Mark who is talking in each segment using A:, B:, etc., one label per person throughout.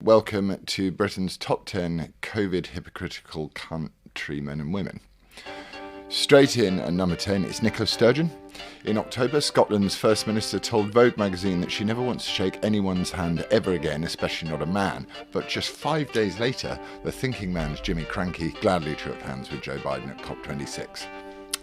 A: welcome to Britain's top 10 Covid hypocritical countrymen and women. Straight in at number 10 is Nicola Sturgeon. In October, Scotland's First Minister told Vogue magazine that she never wants to shake anyone's hand ever again, especially not a man. But just 5 days later, the thinking man's Jimmy Krankie gladly shook hands with Joe Biden at COP26.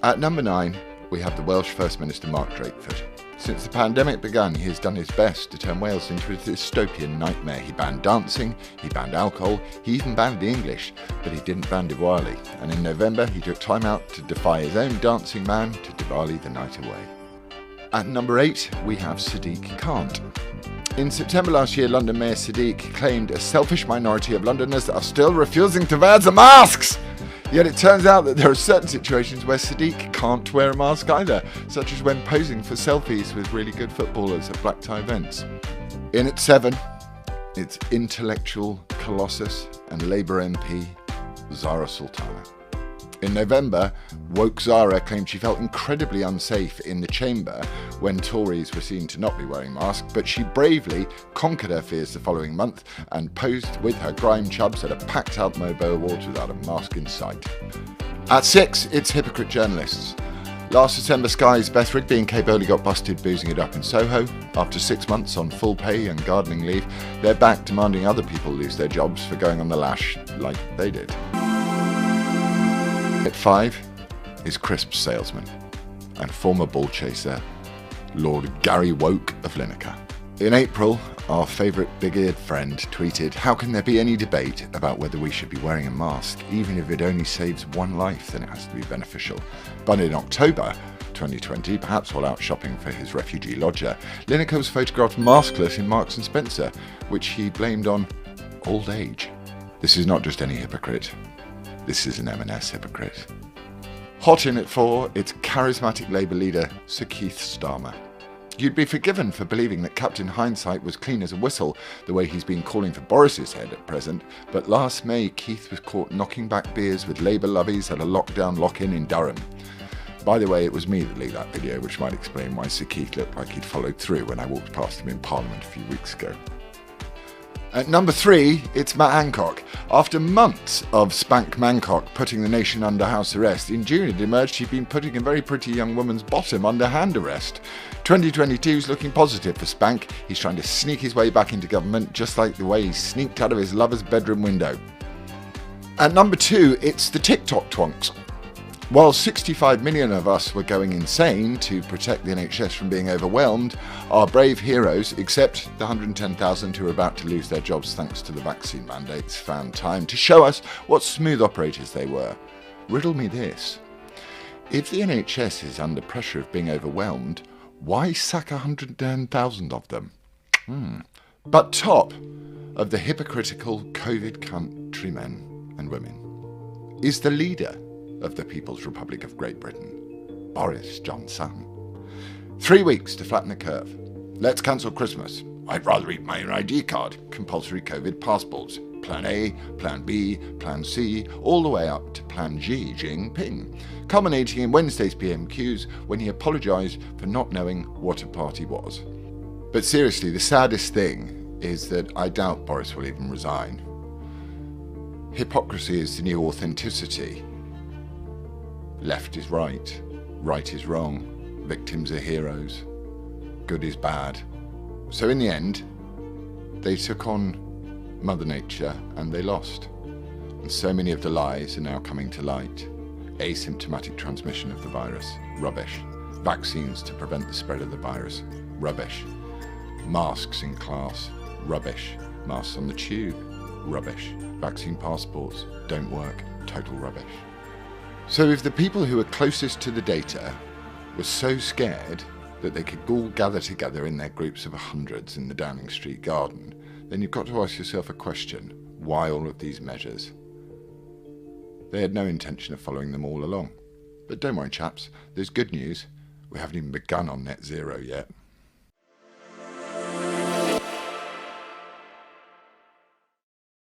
A: At number 9, we have the Welsh First Minister Mark Drakeford. Since the pandemic began, he has done his best to turn Wales into a dystopian nightmare. He banned dancing, he banned alcohol, he even banned the English, but he didn't ban Diwali. And in November, he took time out to defy his own dancing man to Diwali the night away. At number 8, we have Sadiq Khan. In September last year, London Mayor Sadiq claimed a selfish minority of Londoners are still refusing to wear the masks. Yet it turns out that there are certain situations where Sadiq can't wear a mask either, such as when posing for selfies with really good footballers at black tie events. In at 7, it's intellectual colossus and Labour MP Zarah Sultana. In November, woke Zara claimed she felt incredibly unsafe in the chamber when Tories were seen to not be wearing masks, but she bravely conquered her fears the following month and posed with her grime chubs at a packed-out Mobo Awards without a mask in sight. At 6, it's hypocrite journalists. Last December, Sky's Beth Rigby and Kay Bowley got busted boozing it up in Soho. After 6 months on full pay and gardening leave, they're back demanding other people lose their jobs for going on the lash like they did. At 5 is crisp salesman and former ball chaser Lord Gary Woke of Lineker. In April, our favourite big-eared friend tweeted, "How can there be any debate about whether we should be wearing a mask? Even if it only saves one life, then it has to be beneficial." But in October 2020, perhaps while out shopping for his refugee lodger, Lineker was photographed maskless in Marks & Spencer, which he blamed on old age. This is not just any hypocrite. This is an M&S hypocrite. Hot in at 4, it's charismatic Labour leader Sir Keith Starmer. You'd be forgiven for believing that Captain Hindsight was clean as a whistle, the way he's been calling for Boris's head at present, but last May Keith was caught knocking back beers with Labour lovies at a lockdown lock-in in Durham. By the way, it was me that leaked that video, which might explain why Sir Keith looked like he'd followed through when I walked past him in Parliament a few weeks ago. At number 3, it's MattHancock. After months of Spank Mancock putting the nation under house arrest, in June it emerged he'd been putting a very pretty young woman's bottom under hand arrest. 2022 is looking positive for Spank. He's trying to sneak his way back into government, just like the way he sneaked out of his lover's bedroom window. At number 2, it's the TikTok twonks. While 65 million of us were going insane to protect the NHS from being overwhelmed, our brave heroes, except the 110,000 who are about to lose their jobs thanks to the vaccine mandates, found time to show us what smooth operators they were. Riddle me this. If the NHS is under pressure of being overwhelmed, why sack 110,000 of them? But top of the hypocritical Covid countrymen and women is the leader of the People's Republic of Great Britain, Boris Johnson. 3 weeks to flatten the curve. Let's cancel Christmas. I'd rather eat my own ID card. Compulsory Covid passports. Plan A, Plan B, Plan C, all the way up to Plan Xi Jinping, culminating in Wednesday's PMQs when he apologised for not knowing what a party was. But seriously, the saddest thing is that I doubt Boris will even resign. Hypocrisy is the new authenticity. Left is right, right is wrong, victims are heroes, good is bad. So in the end, they took on Mother Nature and they lost. And so many of the lies are now coming to light. Asymptomatic transmission of the virus, rubbish. Vaccines to prevent the spread of the virus, rubbish. Masks in class, rubbish. Masks on the tube, rubbish. Vaccine passports don't work, total rubbish. So if the people who are closest to the data were so scared that they could all gather together in their groups of hundreds in the Downing Street garden, then you've got to ask yourself a question. Why all of these measures? They had no intention of following them all along. But don't worry, chaps, there's good news. We haven't even begun on net zero yet.